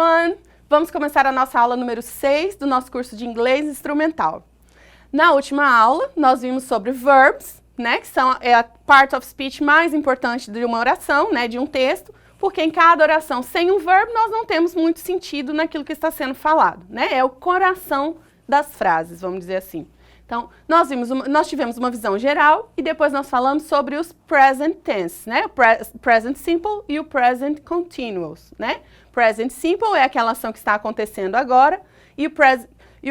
everyone! Vamos começar a nossa aula número 6 do nosso curso de inglês instrumental. Na última aula, nós vimos sobre verbs, né, que são a part of speech mais importante de uma oração, né, de um texto, porque em cada oração sem um verbo nós não temos muito sentido naquilo que está sendo falado, né? É o coração das frases, vamos dizer assim. Então, nós tivemos uma visão geral e depois nós falamos sobre os present tense, né? O present simple e o present continuous, né? Present simple é aquela ação que está acontecendo agora e o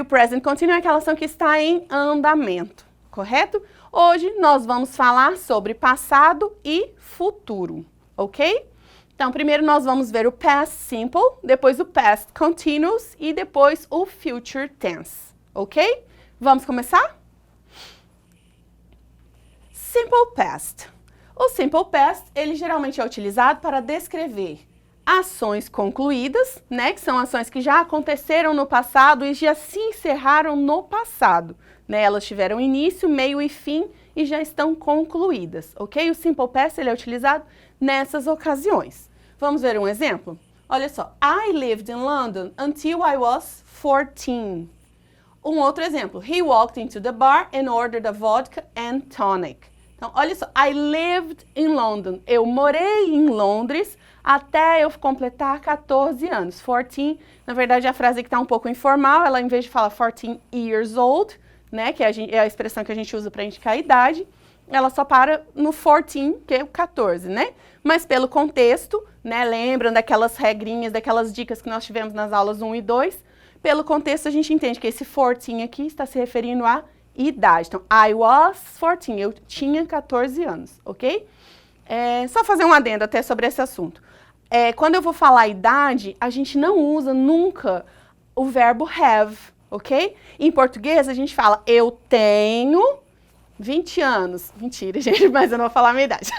present continuous é aquela ação que está em andamento, correto? Hoje nós vamos falar sobre passado e futuro, ok? Então, primeiro nós vamos ver o past simple, depois o past continuous e depois o future tense, ok? Vamos começar? Simple past. O simple past, ele geralmente é utilizado para descrever ações concluídas, né, que são ações que já aconteceram no passado e já se encerraram no passado, né? Elas tiveram início, meio e fim e já estão concluídas, ok? O simple past, ele é utilizado nessas ocasiões. Vamos ver um exemplo? Olha só. I lived in London until I was 14. Um outro exemplo. He walked into the bar and ordered a vodka and tonic. Então, olha só. I lived in London. Eu morei em Londres até eu completar 14 anos. 14, na verdade, a frase aqui está um pouco informal. Ela, em vez de falar 14 years old, né, que é a expressão que a gente usa para indicar a idade, ela só para no 14, que é o 14, né? Mas pelo contexto, né, lembram daquelas regrinhas, daquelas dicas que nós tivemos nas aulas 1 e 2, pelo contexto a gente entende que esse 14 aqui está se referindo à idade. Então, I was 14, eu tinha 14 anos, ok? Só fazer um adendo até sobre esse assunto. Quando eu vou falar idade, a gente não usa nunca o verbo have, ok? Em português a gente fala eu tenho 20 anos. Mentira, gente, mas eu não vou falar a minha idade.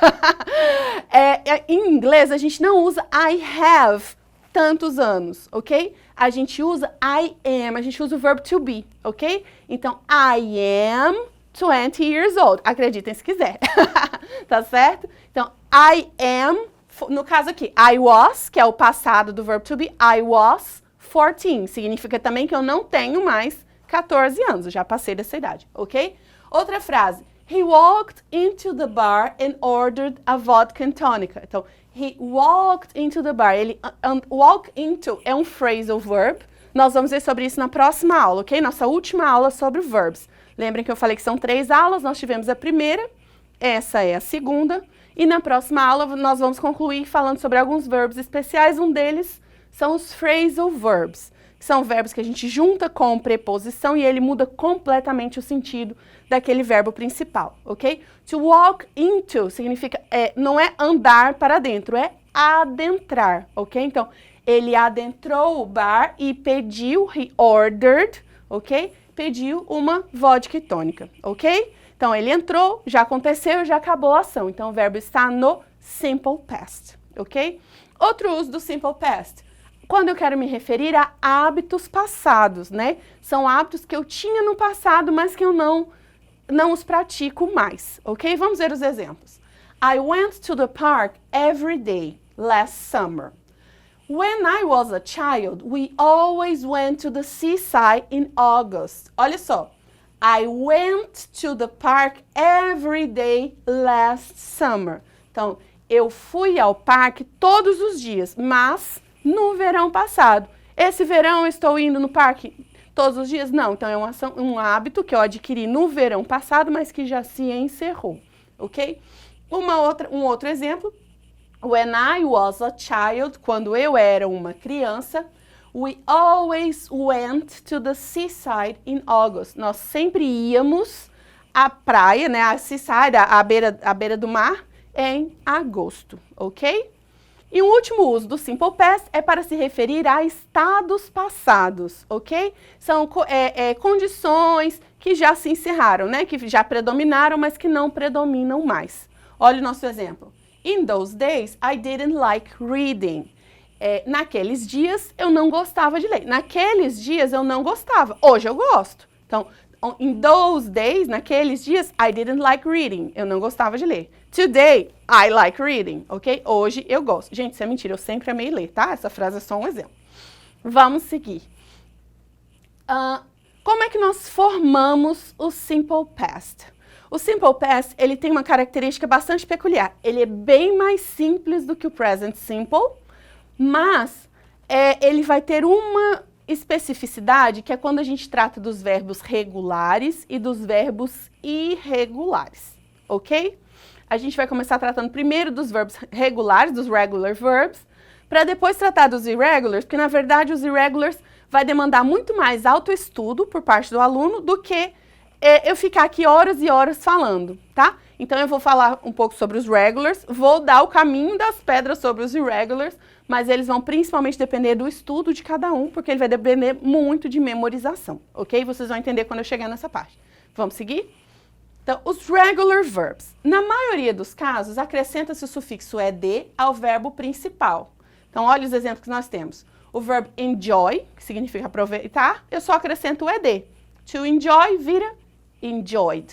Em inglês, a gente não usa I have tantos anos, ok? A gente usa I am, a gente usa o verbo to be, ok? Então, I am 20 years old. Acreditem se quiser. Tá certo? Então, I am, no caso aqui, I was, que é o passado do verbo to be, I was 14. Significa também que eu não tenho mais 14 anos, eu já passei dessa idade, ok? Outra frase, he walked into the bar and ordered a vodka and tonic. Então, he walked into the bar. Walk into é um phrasal verb. Nós vamos ver sobre isso na próxima aula, ok? Nossa última aula sobre verbs. Lembrem que eu falei que são 3 aulas, nós tivemos a primeira, essa é a segunda, e na próxima aula nós vamos concluir falando sobre alguns verbos especiais. Um deles são os phrasal verbs, que são verbos que a gente junta com preposição e ele muda completamente o sentido daquele verbo principal, ok? To walk into significa, não é andar para dentro, é adentrar, ok? Então, ele adentrou o bar e pediu, he ordered, ok? Pediu uma vodka tônica, ok? Então, ele entrou, já aconteceu, já acabou a ação. Então, o verbo está no simple past, ok? Outro uso do simple past. Quando eu quero me referir a hábitos passados, né? São hábitos que eu tinha no passado, mas que eu não os pratico mais, ok? Vamos ver os exemplos. I went to the park every day last summer. When I was a child, we always went to the seaside in August. Olha só. I went to the park every day last summer. Então, eu fui ao parque todos os dias, mas no verão passado. Esse verão eu estou indo no parque todos os dias? Não, então é um hábito que eu adquiri no verão passado, mas que já se encerrou, ok? Um outro exemplo, when I was a child, quando eu era uma criança, we always went to the seaside in August. Nós sempre íamos à praia, né, a seaside, à beira do mar, em agosto, ok? E o último uso do simple past é para se referir a estados passados, ok? São condições que já se encerraram, né? Que já predominaram, mas que não predominam mais. Olha o nosso exemplo. In those days, I didn't like reading. Naqueles dias, eu não gostava de ler. Naqueles dias, eu não gostava. Hoje, eu gosto. Então, in those days, naqueles dias, I didn't like reading. Eu não gostava de ler. Today, I like reading, ok? Hoje eu gosto. Gente, isso é mentira, eu sempre amei ler, tá? Essa frase é só um exemplo. Vamos seguir. Como é que nós formamos o Simple Past? O Simple Past, ele tem uma característica bastante peculiar. Ele é bem mais simples do que o Present Simple, mas ele vai ter uma especificidade, que é quando a gente trata dos verbos regulares e dos verbos irregulares, ok? A gente vai começar tratando primeiro dos verbos regulares, dos regular verbs, para depois tratar dos irregulars, porque na verdade os irregulars vai demandar muito mais autoestudo por parte do aluno do que eu ficar aqui horas e horas falando, tá? Então eu vou falar um pouco sobre os regulars, vou dar o caminho das pedras sobre os irregulars, mas eles vão principalmente depender do estudo de cada um, porque ele vai depender muito de memorização, ok? Vocês vão entender quando eu chegar nessa parte. Vamos seguir? Então, os regular verbs. Na maioria dos casos, acrescenta-se o sufixo ed ao verbo principal. Então, olha os exemplos que nós temos. O verbo enjoy, que significa aproveitar, eu só acrescento o ed. To enjoy vira enjoyed.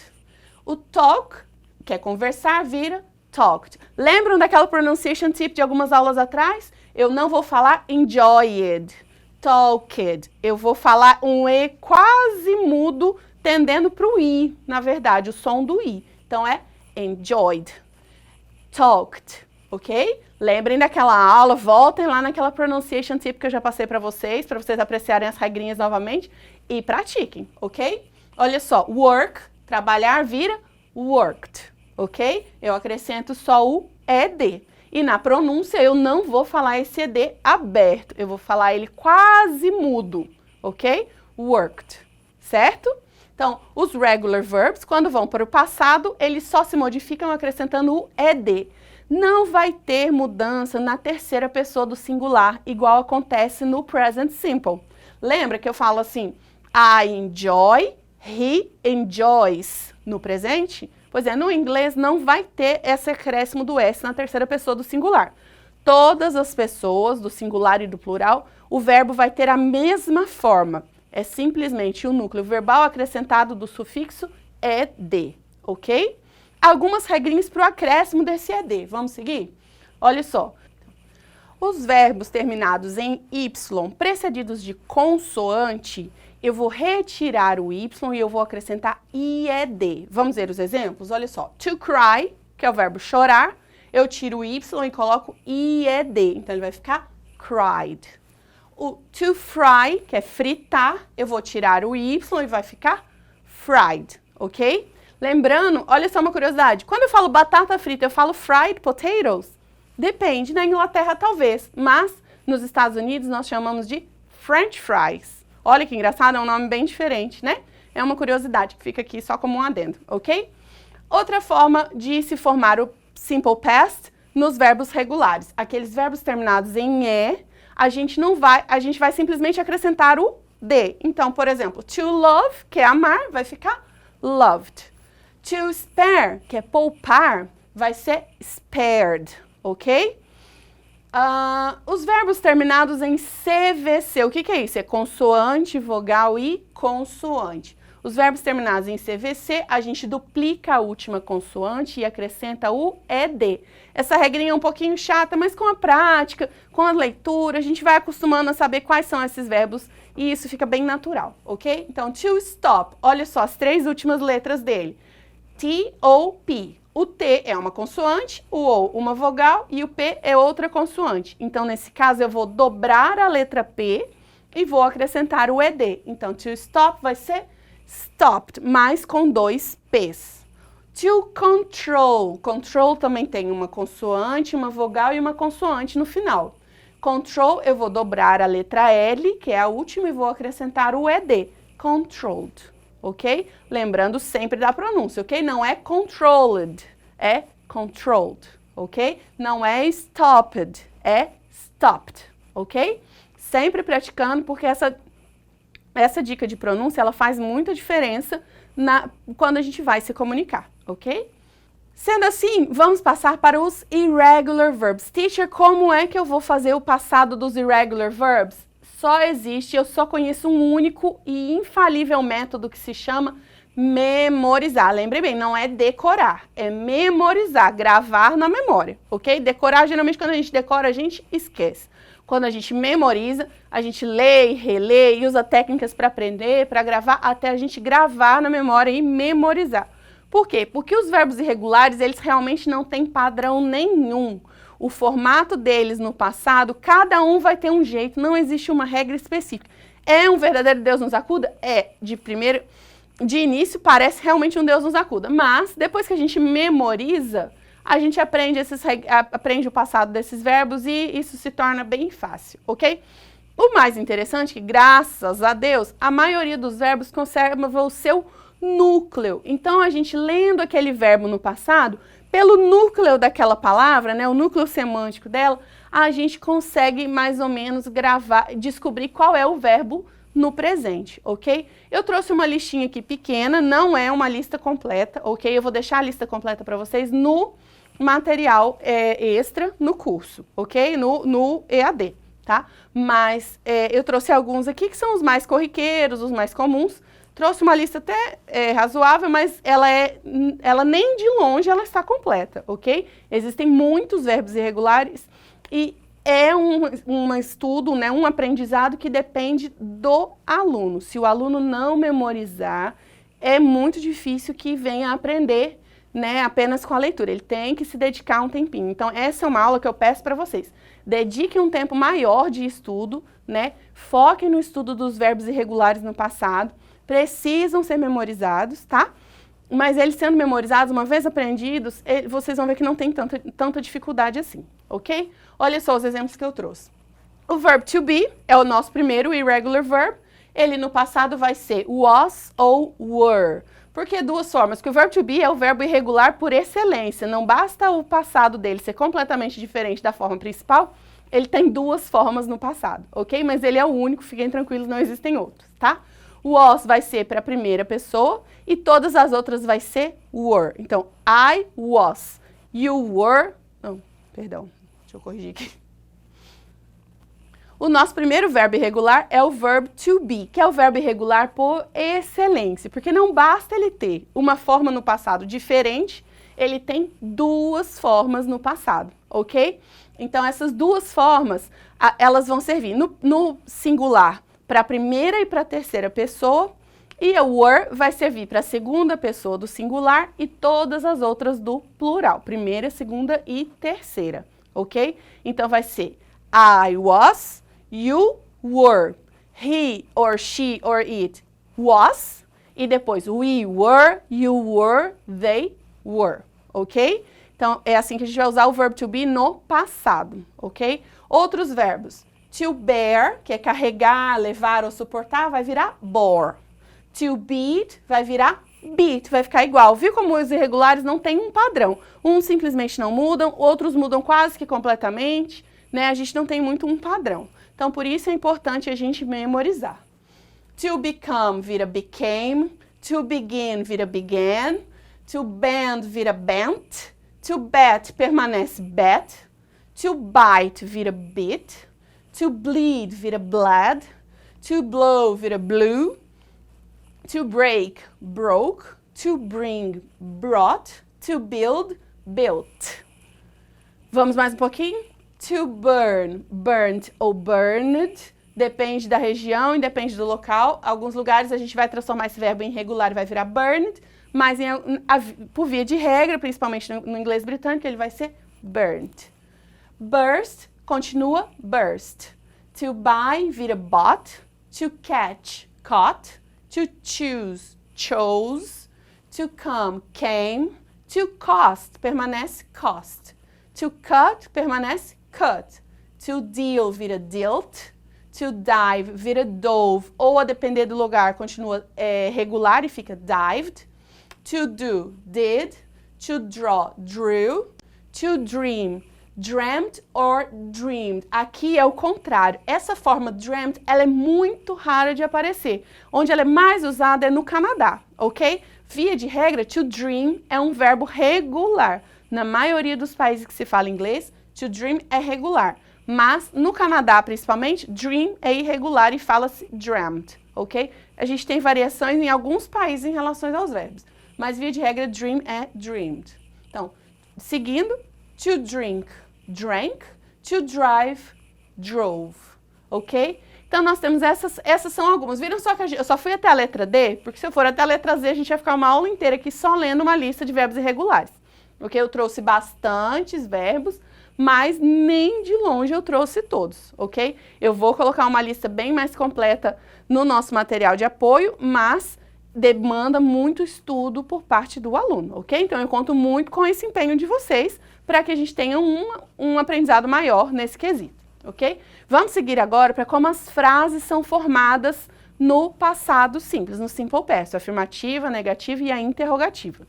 O talk, que é conversar, vira talked. Lembram daquela pronunciation tip de algumas aulas atrás? Eu não vou falar enjoyed, talked. Eu vou falar um E quase mudo, tendendo para o I, na verdade, o som do I. Então, é enjoyed, talked, ok? Lembrem daquela aula, voltem lá naquela pronunciation tip que eu já passei para vocês apreciarem as regrinhas novamente e pratiquem, ok? Olha só, work, trabalhar, vira worked, ok? Eu acrescento só o ed. E na pronúncia eu não vou falar esse ed aberto, eu vou falar ele quase mudo, ok? Worked, certo? Então, os regular verbs, quando vão para o passado, eles só se modificam acrescentando o ed. Não vai ter mudança na terceira pessoa do singular, igual acontece no present simple. Lembra que eu falo assim, I enjoy, he enjoys no presente? Pois é, no inglês não vai ter esse acréscimo do S na terceira pessoa do singular. Todas as pessoas, do singular e do plural, o verbo vai ter a mesma forma. É simplesmente o núcleo verbal acrescentado do sufixo ed, ok? Algumas regrinhas para o acréscimo desse ed. Vamos seguir? Olha só. Os verbos terminados em Y, precedidos de consoante, eu vou retirar o Y e eu vou acrescentar IED. Vamos ver os exemplos? Olha só. To cry, que é o verbo chorar, eu tiro o Y e coloco IED. Então, ele vai ficar cried. O to fry, que é fritar, eu vou tirar o Y e vai ficar fried, ok? Lembrando, olha só uma curiosidade. Quando eu falo batata frita, eu falo fried potatoes? Depende, na Inglaterra talvez, mas nos Estados Unidos nós chamamos de French fries. Olha que engraçado, é um nome bem diferente, né? É uma curiosidade que fica aqui só como um adendo, ok? Outra forma de se formar o simple past nos verbos regulares. Aqueles verbos terminados em E, a gente vai simplesmente acrescentar o D. Então, por exemplo, to love, que é amar, vai ficar loved. To spare, que é poupar, vai ser spared, ok? Os verbos terminados em CVC, o que é isso? É consoante, vogal e consoante. Os verbos terminados em CVC, a gente duplica a última consoante e acrescenta o ED. Essa regrinha é um pouquinho chata, mas com a prática, com a leitura, a gente vai acostumando a saber quais são esses verbos e isso fica bem natural, ok? Então, to stop, olha só as três últimas letras dele. T-O-P. O T é uma consoante, o O uma vogal e o P é outra consoante. Então, nesse caso, eu vou dobrar a letra P e vou acrescentar o ED. Então, to stop vai ser stopped, mas com dois P's. To control. Control também tem uma consoante, uma vogal e uma consoante no final. Control, eu vou dobrar a letra L, que é a última, e vou acrescentar o ED. Controlled. Ok? Lembrando sempre da pronúncia, ok? Não é controlled, é controlled, ok? Não é stopped, é stopped, ok? Sempre praticando, porque essa dica de pronúncia, ela faz muita diferença quando a gente vai se comunicar, ok? Sendo assim, vamos passar para os irregular verbs. Teacher, como é que eu vou fazer o passado dos irregular verbs? Eu só conheço um único e infalível método que se chama memorizar. Lembre bem, não é decorar, é memorizar, gravar na memória, ok? Decorar, geralmente, quando a gente decora, a gente esquece. Quando a gente memoriza, a gente lê e relê e usa técnicas para aprender, para gravar, até a gente gravar na memória e memorizar. Por quê? Porque os verbos irregulares, eles realmente não têm padrão nenhum. O formato deles no passado, cada um vai ter um jeito, não existe uma regra específica. É um verdadeiro Deus nos acuda? É. De início, parece realmente um Deus nos acuda, mas depois que a gente memoriza, a gente aprende o passado desses verbos e isso se torna bem fácil, ok? O mais interessante é que, graças a Deus, a maioria dos verbos conserva o seu núcleo. Então, a gente lendo aquele verbo no passado, pelo núcleo daquela palavra, né, o núcleo semântico dela, a gente consegue mais ou menos descobrir qual é o verbo no presente, ok? Eu trouxe uma listinha aqui pequena, não é uma lista completa, ok? Eu vou deixar a lista completa para vocês no material extra no curso, ok? No EAD, tá? Mas eu trouxe alguns aqui que são os mais corriqueiros, os mais comuns. Trouxe uma lista até razoável, mas ela nem de longe ela está completa, ok? Existem muitos verbos irregulares e é um estudo, né, um aprendizado que depende do aluno. Se o aluno não memorizar, é muito difícil que venha aprender, né, apenas com a leitura. Ele tem que se dedicar um tempinho. Então, essa é uma aula que eu peço para vocês. Dediquem um tempo maior de estudo, né? Foquem no estudo dos verbos irregulares no passado. Precisam ser memorizados, tá? Mas eles sendo memorizados, uma vez aprendidos, vocês vão ver que não tem tanta dificuldade assim, ok? Olha só os exemplos que eu trouxe. O verb to be é o nosso primeiro irregular verb. Ele no passado vai ser was ou were. Por que duas formas? Porque o verb to be é o verbo irregular por excelência. Não basta o passado dele ser completamente diferente da forma principal, ele tem duas formas no passado, ok? Mas ele é o único, fiquem tranquilos, não existem outros, tá? O was vai ser para a primeira pessoa e todas as outras vai ser were. Então, I was, you were... Não, perdão, deixa eu corrigir aqui. O nosso primeiro verbo irregular é o verb to be, que é o verbo irregular por excelência, porque não basta ele ter uma forma no passado diferente, ele tem duas formas no passado, ok? Então, essas duas formas, elas vão servir no singular para a primeira e para a terceira pessoa, e o were vai servir para a segunda pessoa do singular e todas as outras do plural, primeira, segunda e terceira, ok? Então, vai ser I was, you were, he or she or it was, e depois we were, you were, they were, ok? Então, é assim que a gente vai usar o verb to be no passado, ok? Outros verbos. To bear, que é carregar, levar ou suportar, vai virar bore. To beat, vai virar beat, vai ficar igual. Viu como os irregulares não têm um padrão? Uns simplesmente não mudam, outros mudam quase que completamente, né? A gente não tem muito um padrão. Então, por isso é importante a gente memorizar. To become vira became, to begin vira began, to bend vira bent, to bet permanece bet, to bite vira bit, to bleed vira bled, to blow vira blew, to break broke, to bring brought, to build built. Vamos mais um pouquinho? To burn, burnt ou burned, depende da região e depende do local. Alguns lugares a gente vai transformar esse verbo em irregular e vai virar burned, mas por via de regra, principalmente no inglês britânico, ele vai ser burnt. Burst continua burst. To buy vira bought. To catch, caught. To choose, chose. To come, came. To cost, permanece cost. To cut, permanece cut. To deal vira dealt. To dive vira dove. Ou a depender do lugar, continua regular e fica dived. To do, did. To draw, drew. To dream, dreamt or dreamed. Aqui é o contrário. Essa forma dreamt, ela é muito rara de aparecer. Onde ela é mais usada é no Canadá, ok? Via de regra, to dream é um verbo regular. Na maioria dos países que se fala inglês, to dream é regular. Mas no Canadá, principalmente, dream é irregular e fala-se dreamt, ok? A gente tem variações em alguns países em relação aos verbos. Mas via de regra, dream é dreamed. Então, seguindo, to drink, drank. To drive, drove, ok? Então, nós temos essas são algumas. Viram só que eu só fui até a letra D? Porque se eu for até a letra Z, a gente vai ficar uma aula inteira aqui só lendo uma lista de verbos irregulares. Ok? Eu trouxe bastantes verbos, mas nem de longe eu trouxe todos, ok? Eu vou colocar uma lista bem mais completa no nosso material de apoio, mas demanda muito estudo por parte do aluno, ok? Então, eu conto muito com esse empenho de vocês para que a gente tenha um aprendizado maior nesse quesito, ok? Vamos seguir agora para como as frases são formadas no passado simples, no simple past, a afirmativa, a negativa e a interrogativa.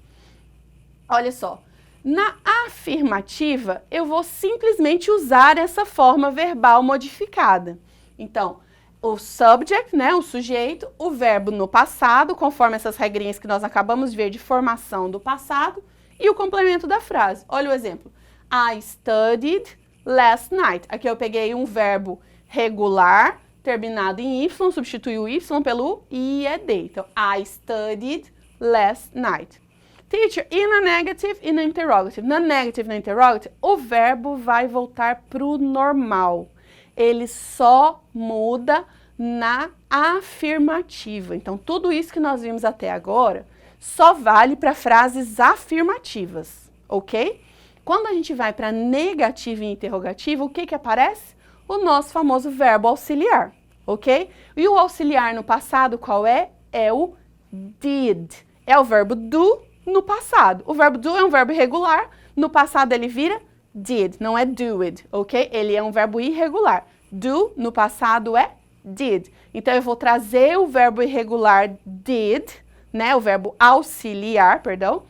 Olha só, na afirmativa, eu vou simplesmente usar essa forma verbal modificada. Então, o subject, né, o sujeito, o verbo no passado, conforme essas regrinhas que nós acabamos de ver de formação do passado, e o complemento da frase. Olha o exemplo. I studied last night. Aqui eu peguei um verbo regular, terminado em Y, substituí o Y pelo IED. Então, I studied last night. Teacher, e na negative e na interrogative? Na negative e na interrogative, o verbo vai voltar para o normal. Ele só muda na afirmativa. Então, tudo isso que nós vimos até agora só vale para frases afirmativas, ok? Quando a gente vai para negativa e interrogativa, o que aparece? O nosso famoso verbo auxiliar, ok? E o auxiliar no passado, qual é? É o did. É o verbo do no passado. O verbo do é um verbo irregular, no passado ele vira did, não é do it, ok? Ele é um verbo irregular. Do, no passado, é did. Então, eu vou trazer o verbo irregular did, né? O verbo auxiliar, perdão,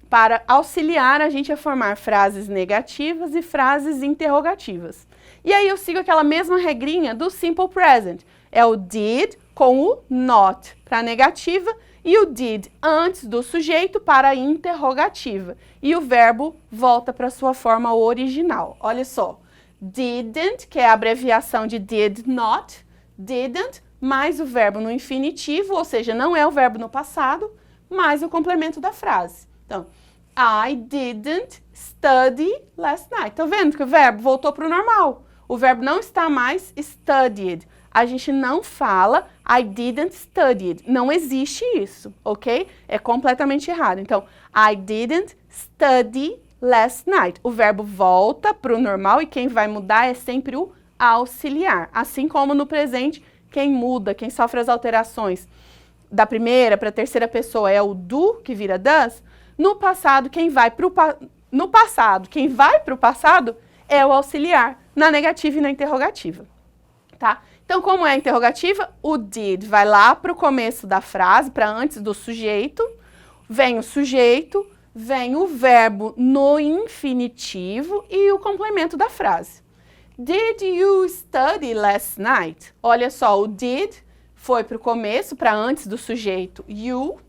para auxiliar a gente a formar frases negativas e frases interrogativas. E aí, eu sigo aquela mesma regrinha do simple present. É o did com o not para a negativa e o did antes do sujeito para a interrogativa. E o verbo volta para a sua forma original. Olha só. Didn't, que é a abreviação de did not, didn't, mais o verbo no infinitivo, ou seja, não é o verbo no passado, mais o complemento da frase. Então, I didn't study last night. Estão vendo que o verbo voltou para o normal? O verbo não está mais studied. A gente não fala I didn't study. Não existe isso, ok? É completamente errado. Então, I didn't study last night. O verbo volta para o normal e quem vai mudar é sempre o auxiliar. Assim como no presente, quem muda, quem sofre as alterações da primeira para a terceira pessoa é o do, que vira does. No passado, quem vai para o passado é o auxiliar, na negativa e na interrogativa. Tá? Então, como é a interrogativa, o did vai lá para o começo da frase, para antes do sujeito, vem o sujeito, vem o verbo no infinitivo e o complemento da frase. Did you study last night? Olha só, o did foi para o começo, para antes do sujeito you.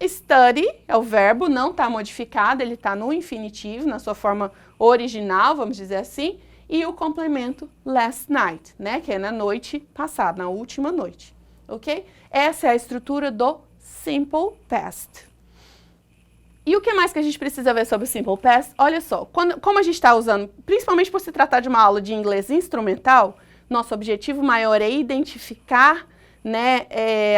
Study é o verbo, não está modificado, ele está no infinitivo, na sua forma original, vamos dizer assim. E o complemento last night, né? Que é na noite passada, na última noite, ok? Essa é a estrutura do simple past. E o que mais que a gente precisa ver sobre o simple past? Olha só, como a gente está usando, principalmente por se tratar de uma aula de inglês instrumental, nosso objetivo maior é identificar, né,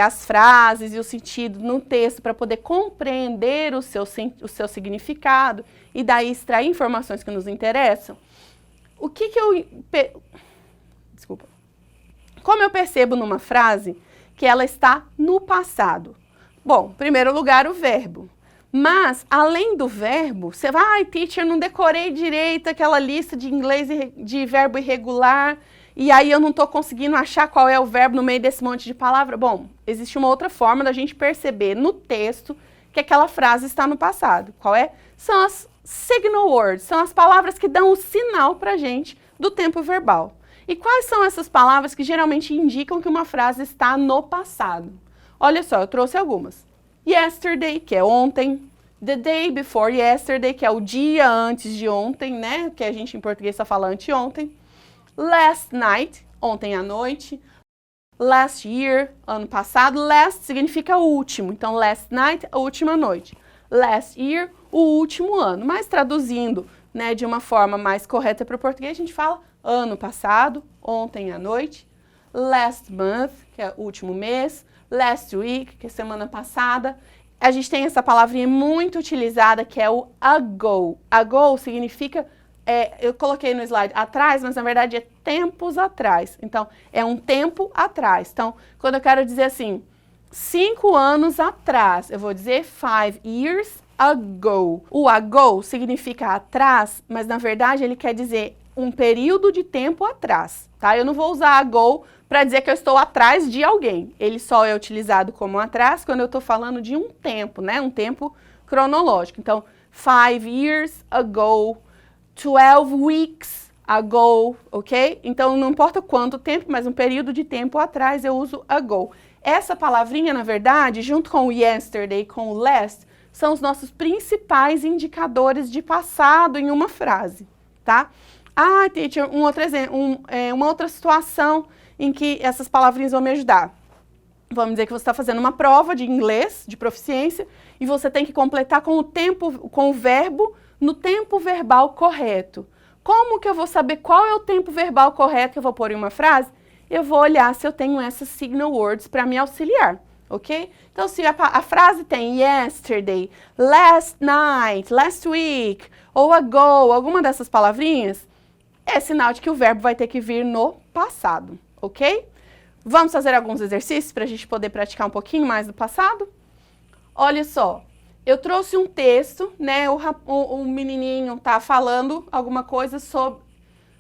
as frases e o sentido no texto para poder compreender o seu significado e daí extrair informações que nos interessam. Como eu percebo numa frase que ela está no passado? Bom, em primeiro lugar, o verbo. Mas, além do verbo, você vai, ai, teacher, não decorei direito aquela lista de inglês de verbo irregular, e aí eu não estou conseguindo achar qual é o verbo no meio desse monte de palavra. Bom, existe uma outra forma da gente perceber no texto que aquela frase está no passado. Qual é? São as signal words, são as palavras que dão o sinal para a gente do tempo verbal. E quais são essas palavras que geralmente indicam que uma frase está no passado? Olha só, eu trouxe algumas. Yesterday, que é ontem. The day before yesterday, que é o dia antes de ontem, né? Que a gente em português só fala anteontem. Last night, ontem à noite. Last year, ano passado. Last significa último, então last night, a última noite. Last year, o último ano. Mas traduzindo, né, de uma forma mais correta para o português, a gente fala ano passado, ontem à noite. Last month, que é o último mês. Last week, que é semana passada. A gente tem essa palavrinha muito utilizada, que é o ago. Ago significa, eu coloquei no slide atrás, mas na verdade é tempos atrás. Então, é um tempo atrás. Então, quando eu quero dizer assim, 5 anos atrás, eu vou dizer 5 years ago. O ago significa atrás, mas na verdade ele quer dizer um período de tempo atrás, tá? Eu não vou usar ago para dizer que eu estou atrás de alguém. Ele só é utilizado como atrás quando eu estou falando de um tempo, né? Um tempo cronológico. Então, 5 years ago, 12 weeks ago, ok? Então, não importa quanto tempo, mas um período de tempo atrás eu uso ago. Essa palavrinha, na verdade, junto com o yesterday, com o last, são os nossos principais indicadores de passado em uma frase, tá? Ah, teacher, um outro exemplo, uma outra situação em que essas palavrinhas vão me ajudar. Vamos dizer que você está fazendo uma prova de inglês, de proficiência, e você tem que completar com o verbo no tempo verbal correto. Como que eu vou saber qual é o tempo verbal correto que eu vou pôr em uma frase? Eu vou olhar se eu tenho essas signal words para me auxiliar, ok? Então, se a frase tem yesterday, last night, last week, ou ago, alguma dessas palavrinhas, é sinal de que o verbo vai ter que vir no passado, ok? Vamos fazer alguns exercícios para a gente poder praticar um pouquinho mais do passado? Olha só, eu trouxe um texto, né? O menininho tá falando alguma coisa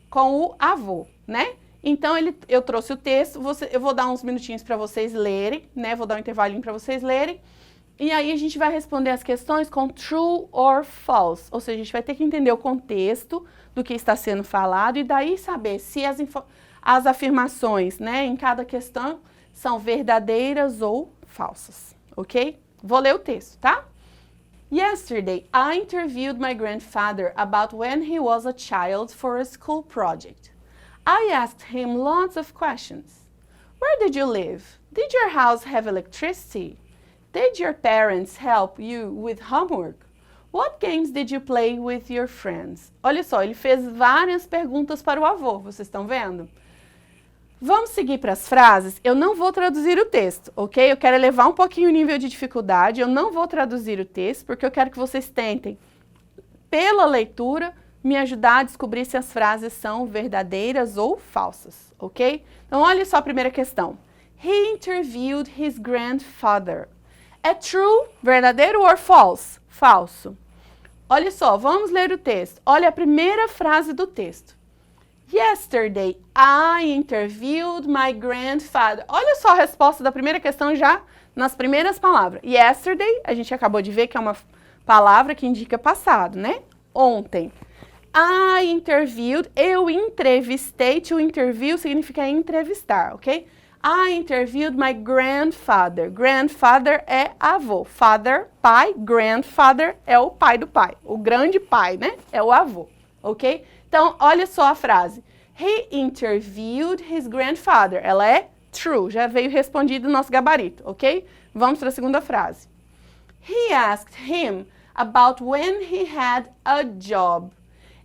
com o avô, né? Então, eu trouxe o texto, eu vou dar uns minutinhos para vocês lerem, né? Vou dar um intervalinho para vocês lerem. E aí, a gente vai responder as questões com true or false. Ou seja, a gente vai ter que entender o contexto do que está sendo falado e daí saber se as afirmações, né, em cada questão são verdadeiras ou falsas, ok? Vou ler o texto, tá? Yesterday, I interviewed my grandfather about when he was a child for a school project. I asked him lots of questions. Where did you live? Did your house have electricity? Did your parents help you with homework? What games did you play with your friends? Olha só, ele fez várias perguntas para o avô, vocês estão vendo? Vamos seguir para as frases. Eu não vou traduzir o texto, ok? Eu quero elevar um pouquinho o nível de dificuldade. Eu não vou traduzir o texto, porque eu quero que vocês tentem, pela leitura, me ajudar a descobrir se as frases são verdadeiras ou falsas, ok? Então, olha só a primeira questão. He interviewed his grandfather. É true, verdadeiro ou false? Falso. Olha só, vamos ler o texto. Olha a primeira frase do texto. Yesterday, I interviewed my grandfather. Olha só a resposta da primeira questão já nas primeiras palavras. Yesterday, a gente acabou de ver que é uma palavra que indica passado, né? Ontem. I interviewed, eu entrevistei. To interview significa entrevistar, ok? I interviewed my grandfather. Grandfather é avô. Father, pai. Grandfather é o pai do pai. O grande pai, né? É o avô, ok? Então, olha só a frase. He interviewed his grandfather. Ela é true. Já veio respondido no nosso gabarito, ok? Vamos para a segunda frase. He asked him about when he had a job.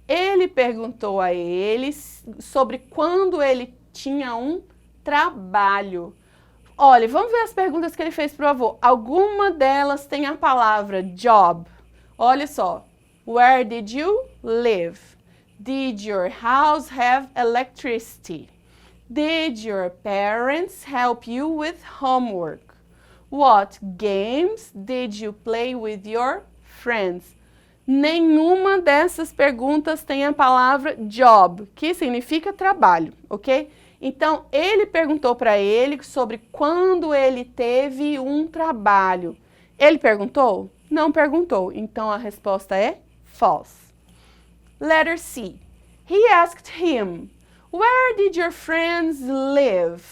Ele perguntou a ele sobre quando ele tinha um trabalho. Olha, vamos ver as perguntas que ele fez para o avô. Alguma delas tem a palavra job. Olha só. Where did you live? Did your house have electricity? Did your parents help you with homework? What games did you play with your friends? Nenhuma dessas perguntas tem a palavra job, que significa trabalho, ok? Então, ele perguntou para ele sobre quando ele teve um trabalho. Ele perguntou? Não perguntou. Então, a resposta é false. Letter C. He asked him, where did your friends live?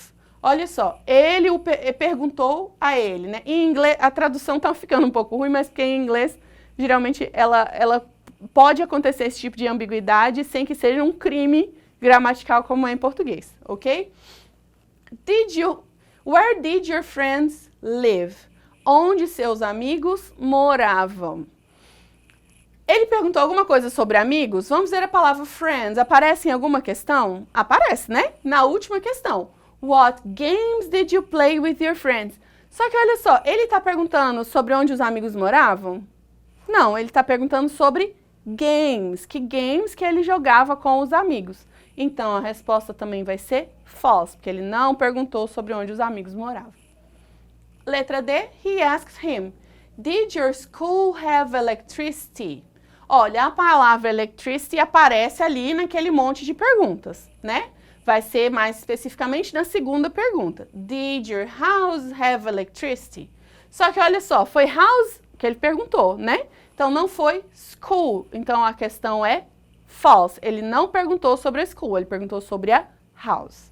Olha só, ele perguntou a ele, né? Em inglês, a tradução tá ficando um pouco ruim, mas porque em inglês, geralmente, ela pode acontecer esse tipo de ambiguidade sem que seja um crime gramatical como é em português, ok? Where did your friends live? Onde seus amigos moravam? Ele perguntou alguma coisa sobre amigos? Vamos ver a palavra friends. Aparece em alguma questão? Aparece, né? Na última questão. What games did you play with your friends? Só que olha só, ele está perguntando sobre onde os amigos moravam? Não, ele está perguntando sobre games. Que games que ele jogava com os amigos? Então, a resposta também vai ser false, porque ele não perguntou sobre onde os amigos moravam. Letra D, he asked him, did your school have electricity? Olha, a palavra electricity aparece ali naquele monte de perguntas, né? Vai ser mais especificamente na segunda pergunta. Did your house have electricity? Só que olha só, foi house que ele perguntou, né? Então não foi school. Então a questão é false. Ele não perguntou sobre a school, ele perguntou sobre a house.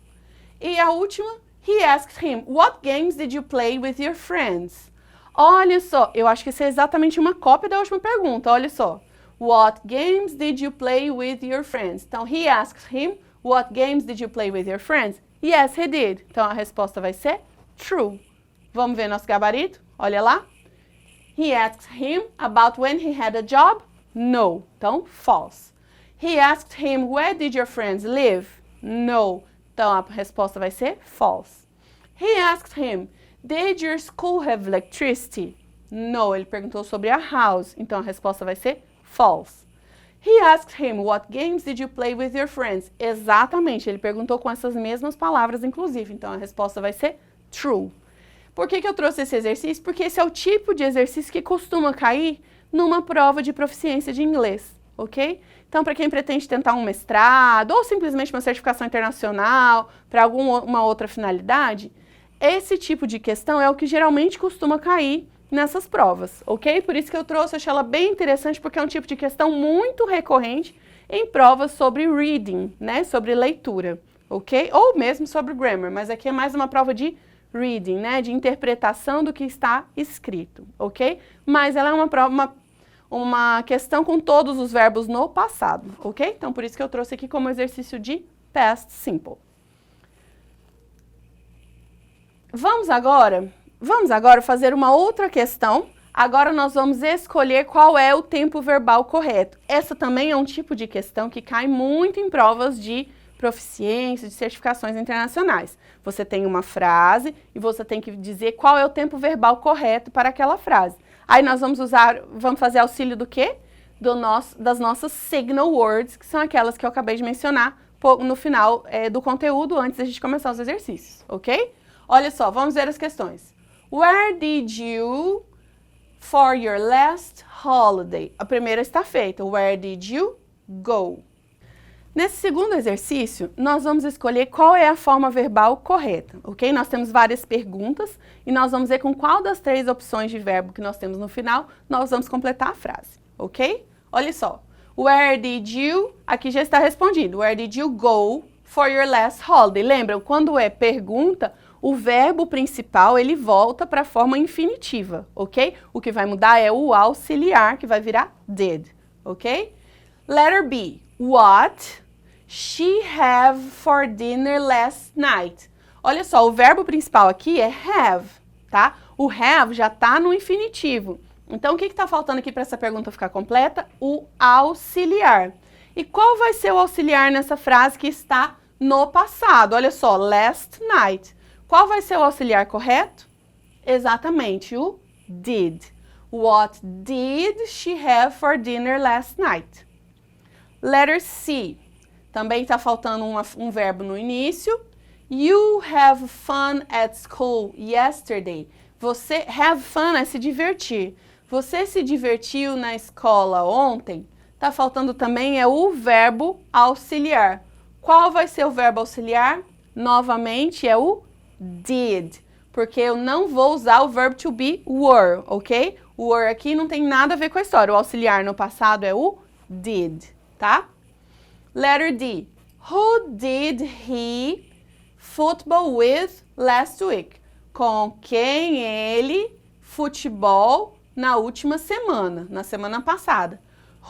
E a última, he asked him, what games did you play with your friends? Olha só, eu acho que isso é exatamente uma cópia da última pergunta, olha só. What games did you play with your friends? Então, he asked him, what games did you play with your friends? Yes, he did. Então, a resposta vai ser true. Vamos ver nosso gabarito? Olha lá. He asked him about when he had a job? No. Então, false. He asked him, where did your friends live? No. Então, a resposta vai ser false. He asked him, did your school have electricity? No. Ele perguntou sobre a house. Então, a resposta vai ser false. He asked him, what games did you play with your friends? Exatamente, ele perguntou com essas mesmas palavras, inclusive. Então, a resposta vai ser true. Por que eu trouxe esse exercício? Porque esse é o tipo de exercício que costuma cair numa prova de proficiência de inglês, ok? Então, para quem pretende tentar um mestrado ou simplesmente uma certificação internacional para alguma outra finalidade, esse tipo de questão é o que geralmente costuma cair nessas provas, ok? Por isso que eu trouxe, achei ela bem interessante, porque é um tipo de questão muito recorrente em provas sobre reading, né? Sobre leitura, ok? Ou mesmo sobre grammar, mas aqui é mais uma prova de reading, né? De interpretação do que está escrito, ok? Mas ela é uma prova, uma questão com todos os verbos no passado, ok? Então, por isso que eu trouxe aqui como exercício de past simple. Vamos agora fazer uma outra questão. Agora nós vamos escolher qual é o tempo verbal correto. Essa também é um tipo de questão que cai muito em provas de proficiência, de certificações internacionais. Você tem uma frase e você tem que dizer qual é o tempo verbal correto para aquela frase. Aí nós vamos fazer auxílio do quê? Das nossas signal words, que são aquelas que eu acabei de mencionar no final do conteúdo, antes da gente começar os exercícios, ok? Olha só, vamos ver as questões. Where did you for your last holiday? A primeira está feita. Where did you go? Nesse segundo exercício, nós vamos escolher qual é a forma verbal correta, ok? Nós temos várias perguntas e nós vamos ver com qual das 3 opções de verbo que nós temos no final, nós vamos completar a frase, ok? Olha só. Where did you? Aqui já está respondido. Where did you go for your last holiday? Lembram, quando é pergunta, o verbo principal, ele volta para a forma infinitiva, ok? O que vai mudar é o auxiliar, que vai virar did, ok? Letter B. What she have for dinner last night? Olha só, o verbo principal aqui é have, tá? O have já está no infinitivo. Então, o que está faltando aqui para essa pergunta ficar completa? O auxiliar. E qual vai ser o auxiliar nessa frase que está no passado? Olha só, last night. Qual vai ser o auxiliar correto? Exatamente, o did. What did she have for dinner last night? Letter C. Também está faltando um verbo no início. You have fun at school yesterday. Você, have fun é se divertir. Você se divertiu na escola ontem? Está faltando também o verbo auxiliar. Qual vai ser o verbo auxiliar? Novamente é o did, porque eu não vou usar o verbo to be were, ok? O were aqui não tem nada a ver com a história. O auxiliar no passado é o did, tá? Letter D. Who did he football with last week? Com quem ele futebol na última semana, na semana passada.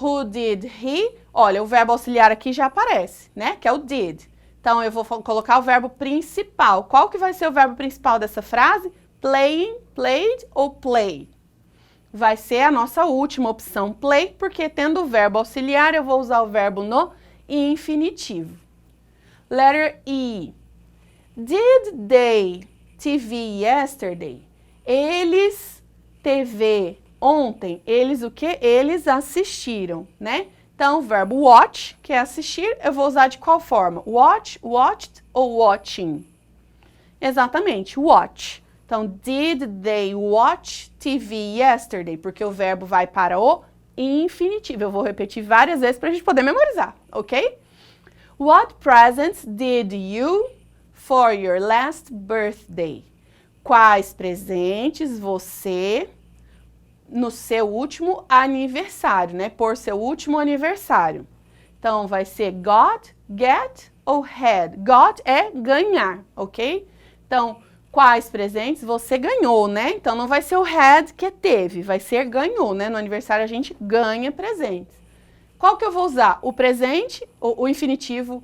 Who did he? Olha, o verbo auxiliar aqui já aparece, né? Que é o did. Então, eu vou colocar o verbo principal. Qual que vai ser o verbo principal dessa frase? Playing, played ou play? vai ser a nossa última opção, play, porque tendo o verbo auxiliar, eu vou usar o verbo no infinitivo. Letter E. Did they TV yesterday? Eles TV ontem. Eles o quê? Eles assistiram, né? Então, o verbo watch, que é assistir, eu vou usar de qual forma? Watch, watched ou watching? Exatamente, watch. Então, did they watch TV yesterday? Porque o verbo vai para o infinitivo. Eu vou repetir várias vezes para a gente poder memorizar, ok? What presents did you for your last birthday? Quais presentes você no seu último aniversário, né? Por seu último aniversário. Então, vai ser got, get ou had. Got é ganhar, ok? Então, quais presentes você ganhou, né? Então, não vai ser o had que teve, vai ser ganhou, né? No aniversário a gente ganha presentes. Qual que eu vou usar? O presente, o infinitivo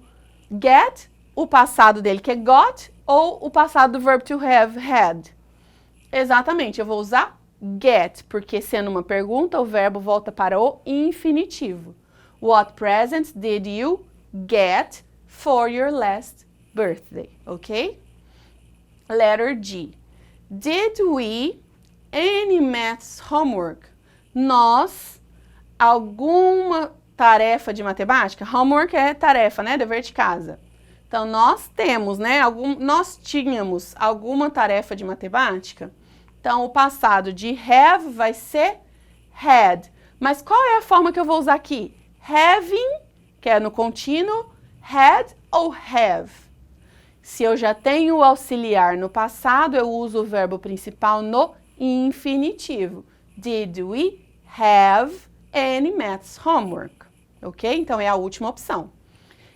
get, o passado dele que é got, ou o passado do verbo to have, had. Exatamente, eu vou usar get, porque sendo uma pergunta, o verbo volta para o infinitivo. What presents did you get for your last birthday? Ok? Letter G. Did we any maths homework? Nós, alguma tarefa de matemática? Homework é tarefa, né? Dever de casa. Então, nós temos, né? Nós tínhamos alguma tarefa de matemática? Então, o passado de have vai ser had. Mas qual é a forma que eu vou usar aqui? Having, que é no contínuo, had ou have? Se eu já tenho o auxiliar no passado, eu uso o verbo principal no infinitivo. Did we have any maths homework? Ok? Então, é a última opção.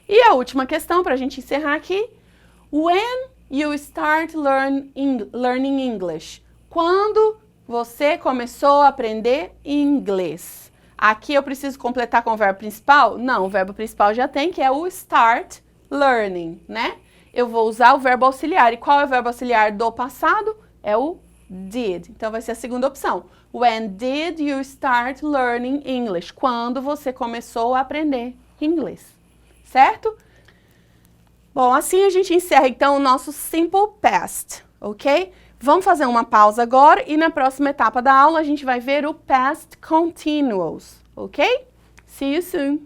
E a última questão, para a gente encerrar aqui. When you start learning English? Quando você começou a aprender inglês? Aqui eu preciso completar com o verbo principal? Não, o verbo principal já tem, que é o start learning, né? Eu vou usar o verbo auxiliar. E qual é o verbo auxiliar do passado? É o did. Então, vai ser a segunda opção. When did you start learning English? Quando você começou a aprender inglês. Certo? Bom, assim a gente encerra, então, o nosso Simple Past, ok? Vamos fazer uma pausa agora e na próxima etapa da aula a gente vai ver o Past Continuous, ok? See you soon!